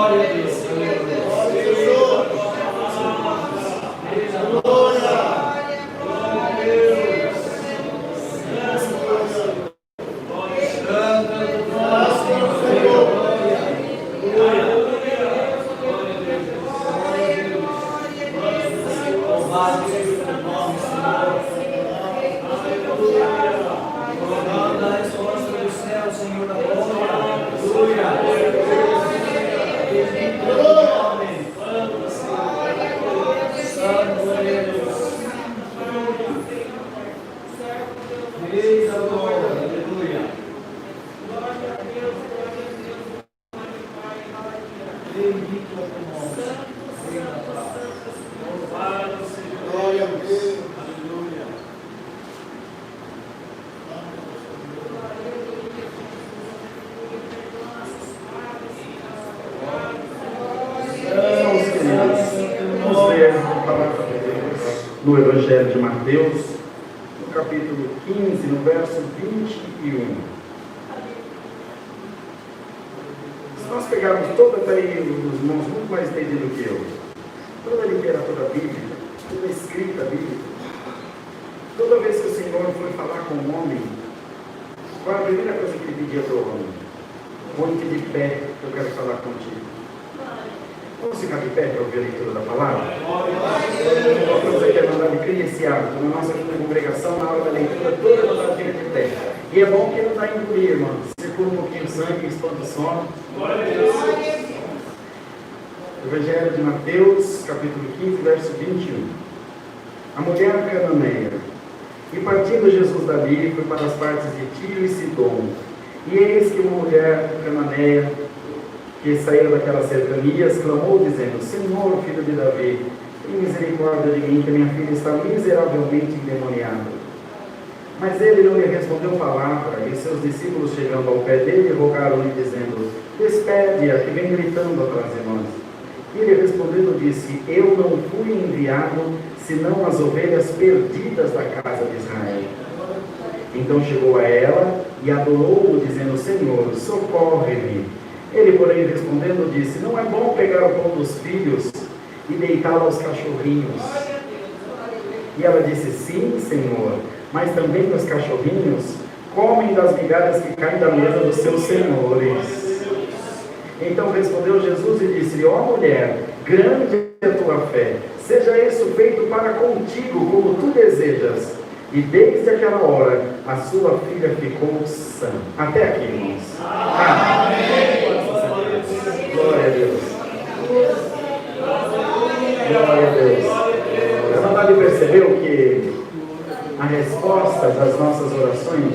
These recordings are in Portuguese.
Glória a Deus. No Evangelho de Mateus, no capítulo 15, no verso 21. Se nós pegarmos toda, até aí os irmãos muito mais entendidos do que eu, toda a literatura bíblica, toda a escrita bíblica, toda vez que o Senhor foi falar com um homem, qual a primeira coisa que ele pedia para o homem? Põe-te de pé, que eu quero falar contigo. Vamos ficar de pé para ouvir a leitura da palavra? Vamos aqui mandar de criar esse hábito na nossa congregação, na hora da leitura, toda a palavra de pé. E é bom que não está engolir, irmão. Circula um pouquinho o sangue, espanta o sono. Evangelho de Mateus, capítulo 15, verso 21. A mulher cananeia. E partindo Jesus dali, foi para as partes de Tiro e Sidom. E eis que uma mulher cananeia, que saíram daquelas cercanias, clamou dizendo: Senhor, filho de Davi, tem misericórdia de mim, que minha filha está miseravelmente endemoniada. Mas ele não lhe respondeu palavra, e seus discípulos, chegando ao pé dele, rogaram-lhe, dizendo: Despede-a, que vem gritando atrás de nós. E ele respondendo disse: Eu não fui enviado, senão as ovelhas perdidas da casa de Israel. Então chegou a ela e adorou-o, dizendo: Senhor, socorre-me. Ele, porém, respondendo, disse: Não é bom pegar o pão dos filhos e deitá-lo aos cachorrinhos. E ela disse: Sim, Senhor, mas também os cachorrinhos comem das migalhas que caem da mesa dos seus senhores. Então respondeu Jesus e disse-lhe: Ó mulher, grande é a tua fé, seja isso feito para contigo, como tu desejas. E desde aquela hora, a sua filha ficou sã. Até aqui, irmãos. Amém. Glória a Deus. Glória a Deus. A vontade percebeu que a resposta das nossas orações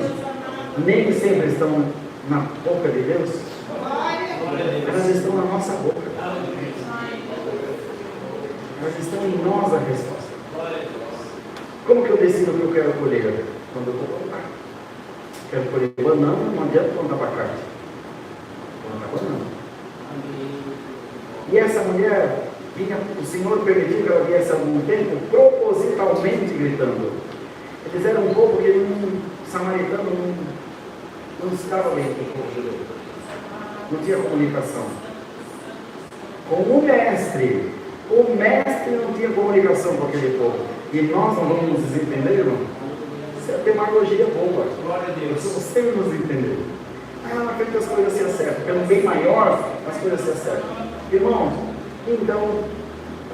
nem sempre estão na boca de Deus, elas estão na nossa boca. Elas estão em nós a resposta. Como que eu decido o que eu quero colher? Quando eu vou plantar. Quero colher banana, não adianta plantar abacate. Plantar banana. E essa mulher, o Senhor permitiu que ela viesse há algum tempo, propositalmente gritando. Eles eram um povo que samaritano não estava bem com o povo judeu. Não tinha comunicação. Com o mestre não tinha comunicação com aquele povo. E nós não vamos nos entender, irmão? Isso é demagogia boa. Glória a Deus. Você não nos entendeu. Na frente as coisas se acertam. Pelo bem maior, as coisas se acertam. Irmão, então,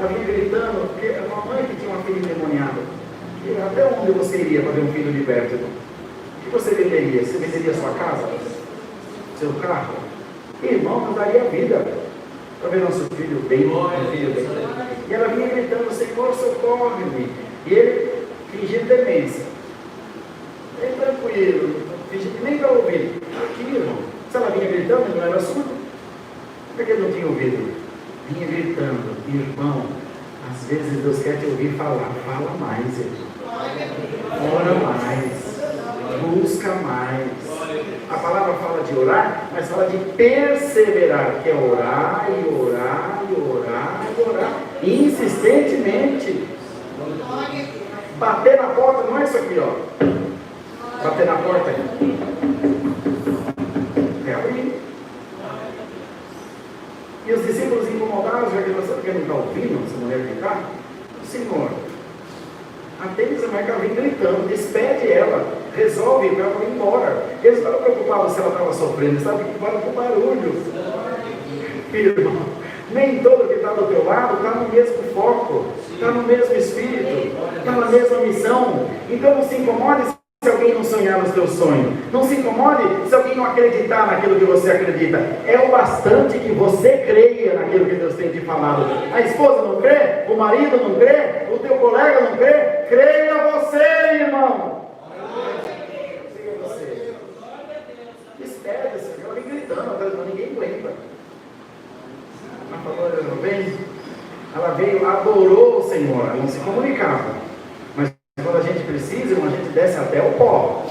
havia gritando, porque uma mãe que tinha uma filha endemoniada, e até onde você iria para ver um filho liberto? O que você venderia? Você venderia sua casa? Seu carro? Irmão, não daria vida para ver nosso filho bem, filho bem. E ela vinha gritando: Senhor, socorre-me. E ele fingindo demência. Bem tranquilo, fingindo nem para ouvir. Aqui, irmão. Se ela vinha gritando, ele não era surdo. Por que ele não tinha ouvido? Vinha gritando: irmão, às vezes Deus quer te ouvir falar. Fala mais, irmão. Ora mais. Busca mais. A palavra fala de orar, mas fala de perseverar, que é orar e orar e orar e orar insistentemente. Bater na porta não é isso aqui, ó. Bater na porta é abrir. E os discípulos incomodados, já que você não está ouvindo essa mulher gritar, Senhor, atende essa mulher que ela vem gritando, despede ela, resolve para ela ir embora. Eles estavam preocupados se ela estava sofrendo, eles estavam preocupados com o barulho. Irmão, nem todo que está do teu lado está no mesmo foco, está no mesmo espírito, está na mesma missão. Então não se incomode se alguém não sonhar nos teus sonhos. Não se incomode se alguém não acreditar naquilo que você acredita. É o bastante que você creia naquilo que Deus tem te falado. A esposa não crê? O marido não crê? O teu colega não crê? Creia você, irmão. Creia você. Espera, Senhor. Ela vem gritando atrás, ninguém aguenta. Ela veio, adorou o Senhor. Ela não se comunicava. Quando a gente precisa, irmão, a gente desce até o pó.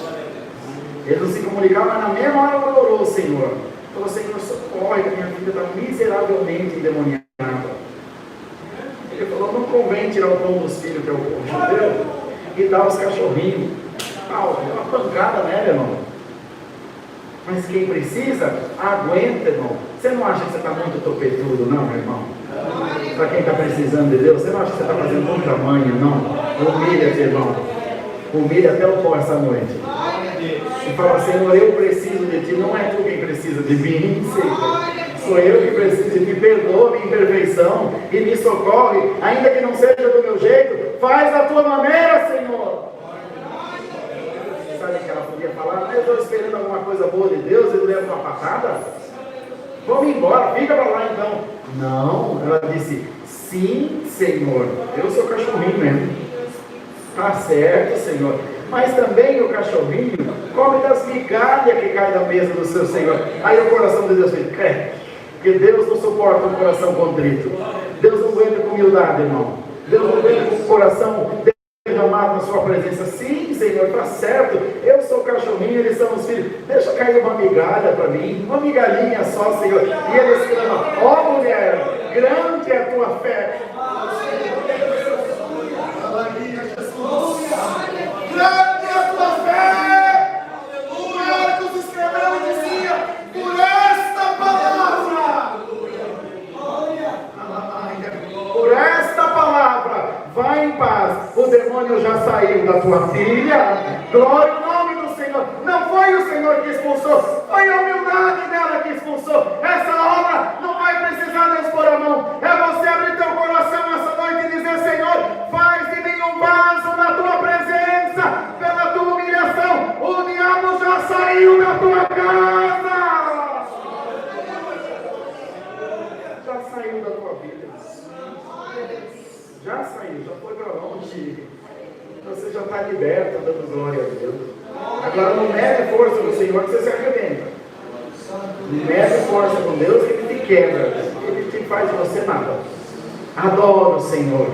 Ele não se comunicava, mas na mesma hora ela adorou o Senhor. Falou, Senhor, socorre, que minha filha está miseravelmente endemoniada. Ele falou, não convém tirar o pão dos filhos, que é o povo judeu, e dar aos cachorrinhos. Deu uma pancada nela, irmão. Mas quem precisa, aguenta, irmão. Você não acha que você está muito topetudo, não, meu irmão? Para quem está precisando de Deus, você não acha que você está fazendo muita manha, não? Humilha-te, irmão. Humilha até o pó essa noite. E fala, Senhor, eu preciso de ti. Não é tu quem precisa de mim, Senhor. Sou eu que preciso de ti. Perdoa minha imperfeição e me socorre, ainda que não seja do meu jeito. Faz da tua maneira, Senhor. Sabe o que ela podia falar? Eu estou esperando alguma coisa boa de Deus, ele leva uma patada. Vamos embora, fica para lá então. Não, ela disse, sim, Senhor, eu sou cachorrinho mesmo. Tá certo, Senhor. Mas também o cachorrinho come das migalhas que caem da mesa do seu Senhor. Aí o coração de Deus diz, porque Deus não suporta um coração contrito. Deus não aguenta com humildade, irmão. Deus não aguenta com o coração derramado na sua presença. Sim, Senhor, está certo. Eu sou o cachorrinho, eles são os filhos. Deixa cair uma migalha para mim, uma migalhinha só, Senhor. E eles clamam, ó mulher, grande é a tua fé. Grande é a tua fé. O Marcos escreveu e dizia, por esta palavra. Por esta palavra, vai em paz. O demônio já saiu da tua filha. Glória ao nome do Senhor. Não foi o Senhor que expulsou, foi a humildade dela que expulsou. Essa obra não vai precisar Deus pôr a mão. É você abrir teu coração essa noite e dizer, Senhor, faz de mim um vaso na tua presença, pela tua humilhação. O diabo já saiu da tua casa. Já saiu da tua vida. Já saiu, já foi para longe. Você já está liberto, dando glória a Deus. Agora não mede força com o Senhor que você se arrebenta. Mede força com Deus que Ele te quebra. Ele te faz de você nada. Adoro o Senhor.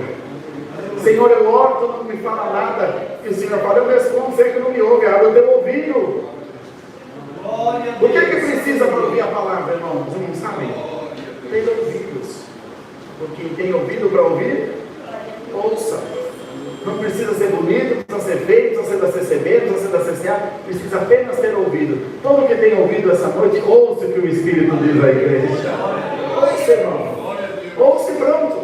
Senhor, eu oro, tu não me fala nada. E o Senhor fala, eu respondo, sei que não me ouve. Abre o teu ouvido. O que precisa para ouvir a palavra, irmãos? Não sabem? Tem ouvidos. Porque tem ouvido para ouvir, ouça. Não precisa ser bonito, precisa ser feio, precisa ser da CCB, precisa ser da CCA, precisa apenas ter ouvido. Todo que tem ouvido essa noite, ouça o que o Espírito diz à igreja. Ouça, irmão. Ouça e pronto.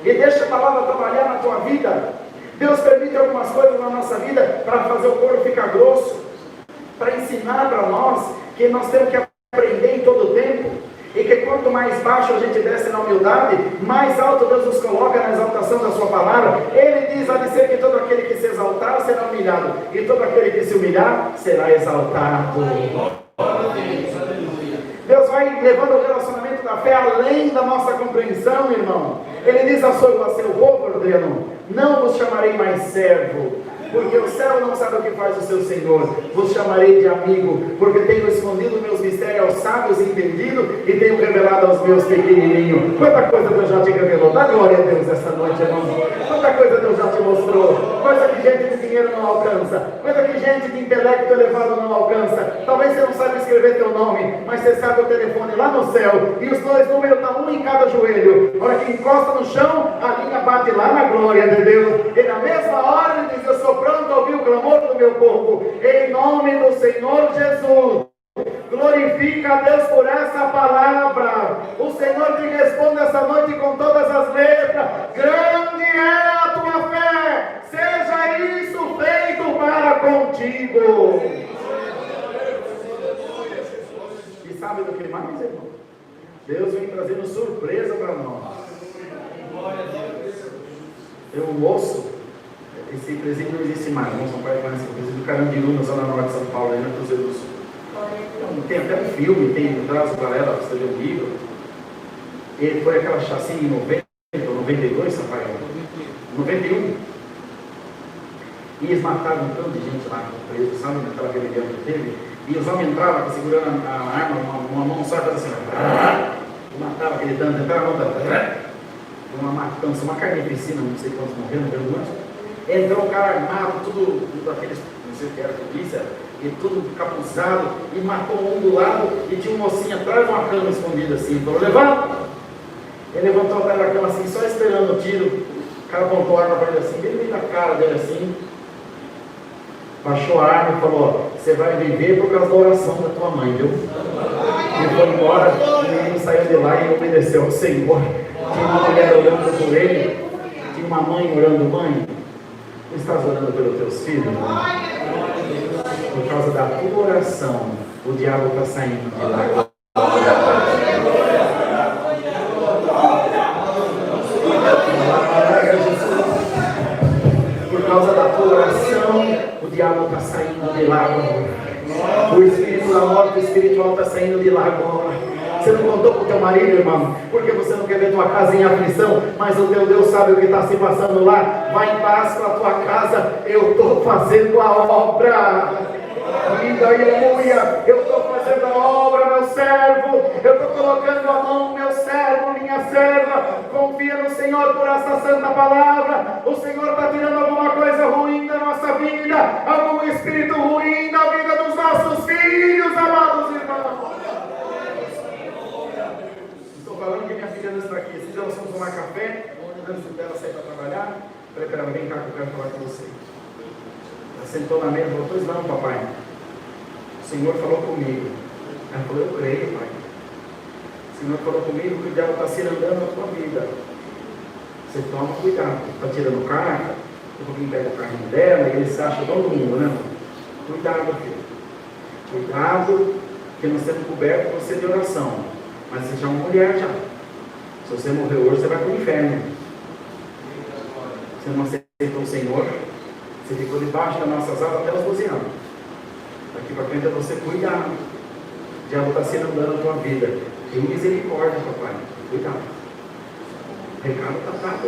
E deixa a palavra trabalhar na tua vida. Deus permite algumas coisas na nossa vida para fazer o couro ficar grosso, para ensinar para nós que nós temos que aprender em todo o tempo. E que quanto mais baixo a gente desce na humildade, mais alto Deus nos coloca na exaltação da sua palavra. Ele diz a dizer que todo aquele que se exaltar será humilhado, e todo aquele que se humilhar será exaltado. Deus vai levando o relacionamento da fé além da nossa compreensão, irmão. Ele diz a seu povo, Adriano, não vos chamarei mais servo, porque o céu não sabe o que faz o seu Senhor. Vos chamarei de amigo, porque tenho escondido meus mistérios aos sábios entendido, e tenho revelado aos meus pequenininhos. Quanta coisa Deus já te revelou. Dá glória a Deus essa noite, irmão. Quanta coisa Deus já te mostrou. Coisa que gente de dinheiro não alcança, coisa que gente de intelecto elevado não alcança. Talvez você não saiba escrever teu nome, mas você sabe o telefone lá no céu, e os dois números estão um em cada joelho. A hora que encosta no chão, a linha bate lá na glória de Deus, e na mesma hora ele diz, eu sou pronto a ouvir o clamor do meu povo. Em nome do Senhor Jesus, glorifique glorifica a Deus por essa palavra. O Senhor te responde essa noite com todas as letras. Grande é a tua fé. Seja isso feito para contigo. E sabe do que mais, irmão? Deus vem trazendo surpresa para nós. Eu ouço, esse presídio não existe mais, não São Paulo conhece o presídio do Carandiru, na zona norte de São Paulo, aí na Cruzeiro do Sul. Tem até um filme, tem traz para ela, para você ler o livro. Ele foi aquela chacina em 90, 92, São Paulo, 91. E eles mataram um tanto de gente lá preso, sabe, naquela rebelião que teve. E os homens entravam segurando a arma, uma mão só, assim, e matavam aquele tanto, entrava a mão, uma matança, uma carnificina, não sei quantos morreram, entrou o cara armado, tudo daqueles, não sei o que era, polícia, e tudo capuzado, e matou um do lado, e tinha um mocinho atrás de uma cama escondida assim, falou, levanta! Ele levantou atrás da cama assim, só esperando o tiro, o cara apontou a arma para ele assim, bem no meio da cara dele assim, baixou a arma e falou, você vai viver por causa da oração da tua mãe, viu? Ele foi embora, o menino saiu de lá e obedeceu ao Senhor. Tinha uma mulher orando por ele, tinha uma mãe orando, mãe, tu estás orando pelos teus filhos? Por causa da tua oração, o diabo está saindo de lá. Por causa da tua oração, o diabo está saindo de lá agora. O espírito da morte espiritual está saindo de lá agora. Você não contou para o teu marido, irmão, porque você não quer ver tua casa em aflição, mas o teu Deus sabe o que está se passando lá. Vai em paz para a tua casa, eu estou fazendo a obra. Aleluia, eu estou fazendo a obra, meu servo, eu estou colocando a mão, meu servo, minha serva, confia no Senhor por essa santa palavra. O Senhor está tirando alguma coisa ruim da nossa vida, algum espírito ruim da vida dos nossos filhos, amados irmãos. Estou falando que minha filha não está aqui, se nós vamos tomar café, antes dela sair para trabalhar, falei para ela, vem cá que eu quero falar com você. Ela sentou na mesa e falou, pois não, papai. O Senhor falou comigo. Ela falou, eu creio, pai. O Senhor falou comigo que o diabo está cirandando a tua vida. Você toma cuidado. Está tirando o carro, um pouquinho pega o carrinho dela e ele se acha todo mundo, né? Cuidado, filho. Cuidado, que nós temos coberto você de oração. Mas você já é uma mulher já. Se você morrer hoje, você vai para o inferno. Você não aceitou o Senhor, você ficou debaixo das nossas asas até os 12 anos. Daqui para frente é você cuidar. O diabo está cirandando a tua vida. Tem misericórdia, papai. Cuidado. O recado está dado.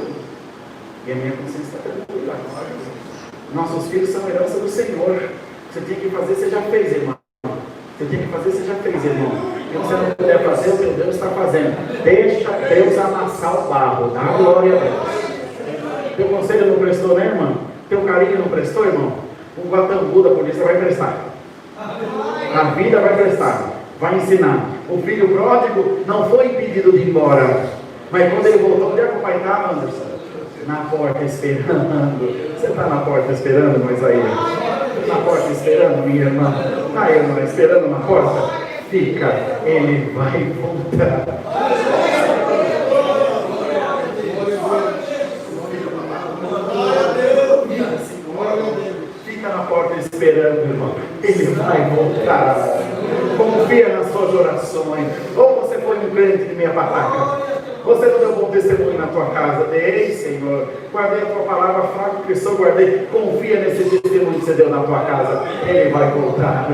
E a minha consciência está tranquila. Nossos filhos são herança do Senhor. Você tem que fazer, você já fez, irmão. Você tem que fazer, você já fez, irmão. Se você não puder fazer, o que Deus está fazendo. Deixa Deus amassar o barro. Dá glória a Deus. Teu conselho não prestou, né, irmão? Teu carinho não prestou, irmão? O guatambu da polícia vai prestar. A vida vai prestar. Vai ensinar. O filho pródigo não foi impedido de ir embora. Mas quando ele voltou, onde é que o pai estava, Anderson? Na porta esperando. Você está na porta esperando, Moisés? Na porta esperando, minha irmã? Está, irmã, esperando na porta? Fica, ele vai voltar. Fica na porta esperando, irmão. Ele vai voltar. Confia nas suas orações. Ou você foi um crente de meia pataca. Você não deu bom testemunho na tua casa. Dei, Senhor. Guardei a tua palavra fraca, que só guardei. Confia nesse testemunho que você deu na tua casa. Ele vai voltar.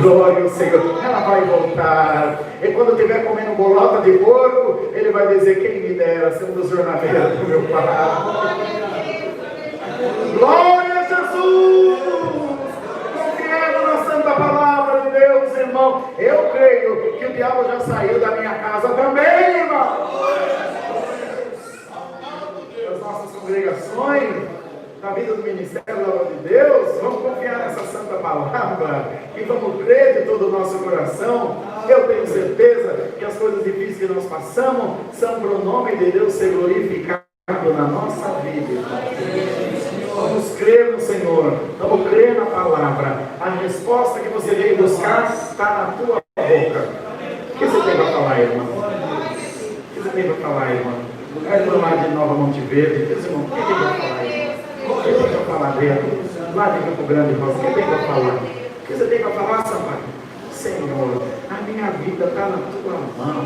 Glória ao Senhor. Ela vai voltar. E quando estiver comendo bolota de porco, ele vai dizer, quem me dera ser um dos jornaleiros do meu pai. Glória a Jesus. Confiemos na santa palavra de Deus, irmão. Eu creio que o diabo já saiu da minha casa também, irmão. Das nossas congregações, da vida do ministério da obra de Deus, vamos confiar nessa santa palavra e vamos crer de todo o nosso coração. Eu tenho certeza que as coisas difíceis que nós passamos são para o nome de Deus ser glorificado na nossa vida. Vamos crer no Senhor, vamos crer na palavra. A resposta que você veio buscar está na tua boca. O que você tem para falar, irmão? O que você tem para falar, irmão? Vai para lá de Nova Monte Verde. Deus, irmão, o que tem para falar, irmão? O que tem para falar dentro? Lá de Campo Grande, irmão, o que tem para falar? O que você tem para falar, Sampaio? Senhor, a minha vida está na tua mão.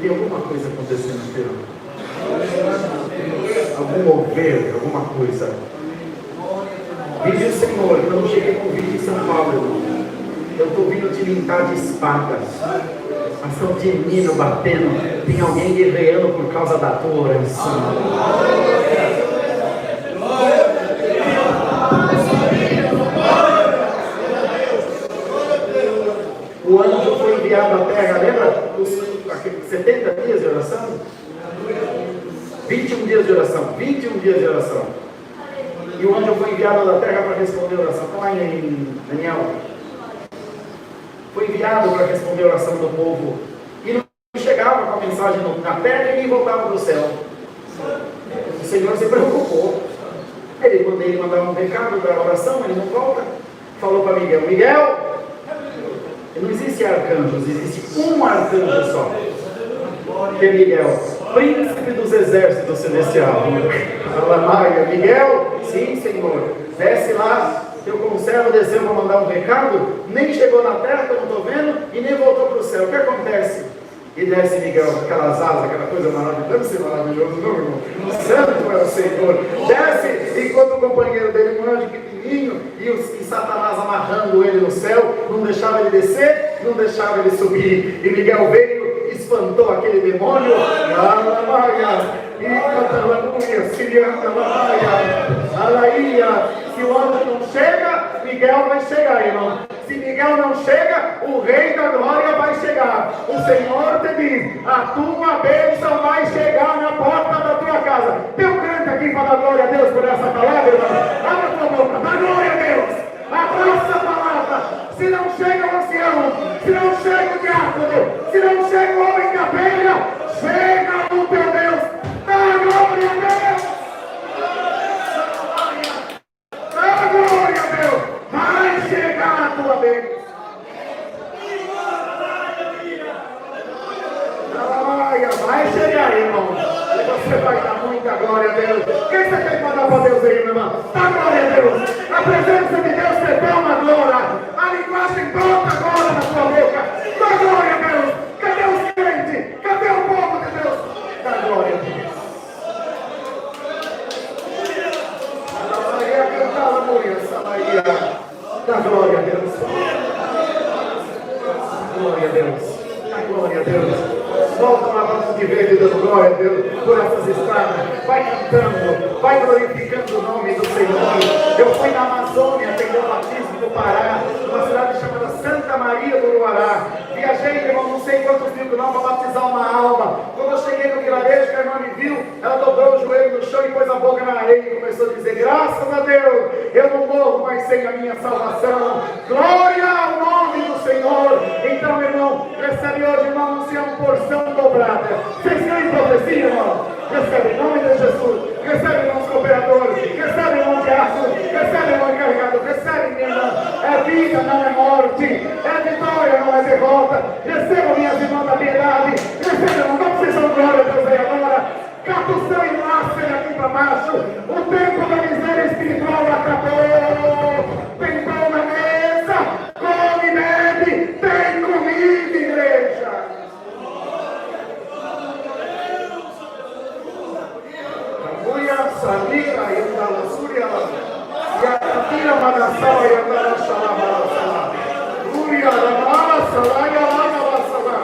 Tem alguma coisa acontecendo aqui, algum mover, alguma coisa. Pedi o Senhor, eu não cheguei com vídeo em São Paulo, irmão. Eu estou vindo te limpar de espadas. Ação de menino batendo. Tem alguém guerreando por causa da tua oração. O anjo foi enviado à terra, lembra? Os 70 dias de oração? 21 dias de oração. 21 dias de oração. E o anjo foi enviado da terra para responder a oração. Está lá em Daniel. Foi enviado para responder a oração do povo. E não chegava com a mensagem na terra e nem voltava do céu. O Senhor se preocupou. Ele, quando ele mandava um recado da oração, ele não volta. Falou para Miguel: Miguel, não existe arcanjos, existe um arcanjo só. Que é Miguel, príncipe dos exércitos celestiais. Alamaia, Miguel, sim, Senhor. Desce lá. Teu conservo desceu para mandar um recado, nem chegou na terra, que eu não estou vendo, e nem voltou para o céu. O que acontece? E desce Miguel, aquelas asas, aquela coisa maravilhosa. Deve ser maravilhoso, não, irmão? Santo é o Senhor. Desce, enquanto o companheiro dele, um anjo pequenininho, e Satanás amarrando ele no céu, não deixava ele descer, não deixava ele subir. E Miguel veio, espantou aquele demônio. Alamaia. E Catalamúria, Siriana, Alaia. Se o anjo não chega, Miguel vai chegar, irmão. Se Miguel não chega, o Rei da Glória vai chegar. O Senhor te diz: a tua bênção vai chegar na porta da tua casa. Tem um crente aqui para dar glória a Deus por essa palavra, irmão? Abre a tua boca, dá glória a Deus. Abraça a palavra. Se não chega o ancião, se não chega o diácono, se não chega o homem da velha, chega o teu Deus. Dá glória a Deus. Glória a Deus, vai chegar a tua bênção. Vai chegar, irmão. E você vai dar muita glória a Deus. Quem você tem para dar para Deus aí, meu irmão? Dá glória a Deus. A presença de Deus te dá uma glória. A linguagem brota agora na tua boca. Dá glória a Deus. Cadê os crentes? Cadê o povo de Deus? Dá glória a Deus. Dá glória a Deus. Glória a Deus. Dá glória a Deus. Volta lá para Monte Verde dando glória a Deus por essas estradas. Vai cantando, vai glorificando o nome do Senhor. Eu fui na Amazônia atender o batismo do Pará, uma cidade chamada Santa Maria do Uruará. Viajei, irmão, não sei quantos mil não, para batizar uma alma. Quando eu cheguei no vilarejo, que a irmã me viu, ela dobrou o joelho no chão e pôs a boca na areia e começou a dizer: graças a Deus, eu não morro mais sem a minha salvação. Glória ao nome do Senhor. Então, irmão, recebe hoje, irmão, não seja uma porção dobrada. Vocês creem em profecia, irmão? Recebe em nome de Jesus. Recebe, irmãos cooperadores. Recebe, irmão diácono. Recebe, irmão encarregado. Recebe, minha irmã. É vida, não é morte. É vitória, não é derrota. Receba, minhas irmãs da piedade. Receba, irmão. Vamos vocês dão glória a Deus aí agora. Cata o céu e nasce aqui para baixo. O tempo da miséria espiritual acabou. Tem pão na mesa. Come e bebe. Tem comida, igreja. Samira e Andala Surya e a Tatira Manassala e Andala Shalama Surya Lama Salaya Lama Sala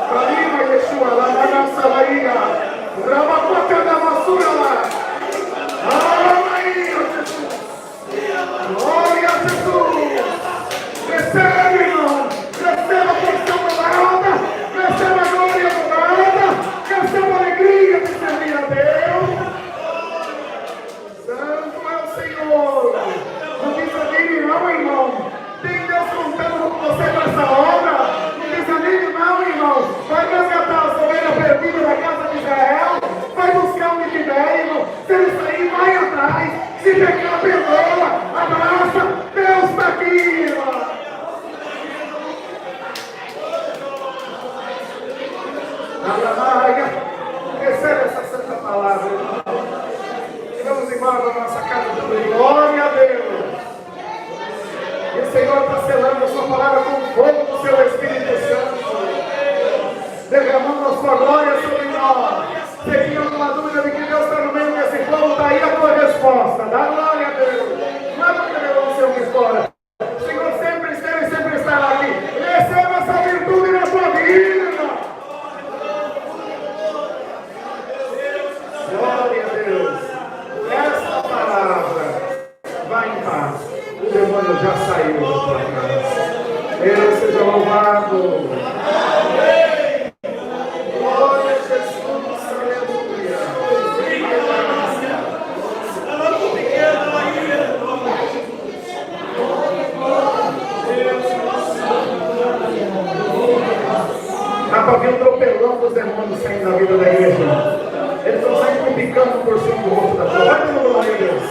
Kalima Yeshua Lama Salaia Ramakota da Masura lá. Aleluia, Jesus. Glória a Jesus. Recebe, irmão. Receba a porção dobrada. Receba a glória dobrada. Receba a alegria de servir a Deus. Não desanime não, irmão. Tem Deus contando com você nessa obra. Não desanime não, irmão. Vai resgatar a ovelha perdida da casa de Israel. Aleluia. Recebe essa santa palavra. E vamos embora para a nossa casa de glória a Deus. E o Senhor está selando a sua palavra com o fogo do seu Espírito Santo, derramando a sua glória sobre nós. Se tinha alguma dúvida de que Deus está no meio desse povo, está aí a tua resposta. Dá glória a Deus. Não é porque Deus não sei aqui fora. O Senhor sempre esteve e sempre estará aqui. Receba essa virtude na tua vida. Glória a Deus. Esta palavra vai em paz. O demônio já saiu da tua casa. Deus seja louvado. Glória a Jesus. Aleluia. Dá para ver o tropelão dos demônios saindo da vida da igreja. Eles estão saindo picando por cima do rosto da tua. Vai pelo glória a Deus.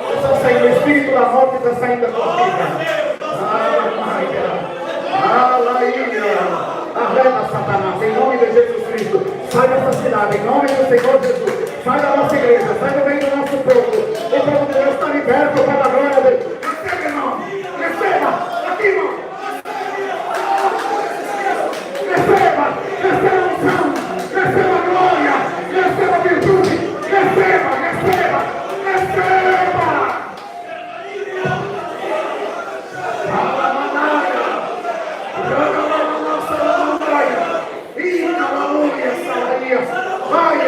Eles estão saindo, o espírito da morte está saindo da tua vida. Aleluia. Arreda Satanás, em nome de Jesus Cristo. Sai dessa cidade, em nome do Senhor Jesus. Sai da nossa igreja, sai do meio do nosso povo. O povo de Deus está liberto para a glória de Deus. Receba, irmão. Receba. Aqui, irmão. Receba. Receba a unção. Receba a glória. Receba a virtude. Receba. Receba. Receba. Aleluia. Vai,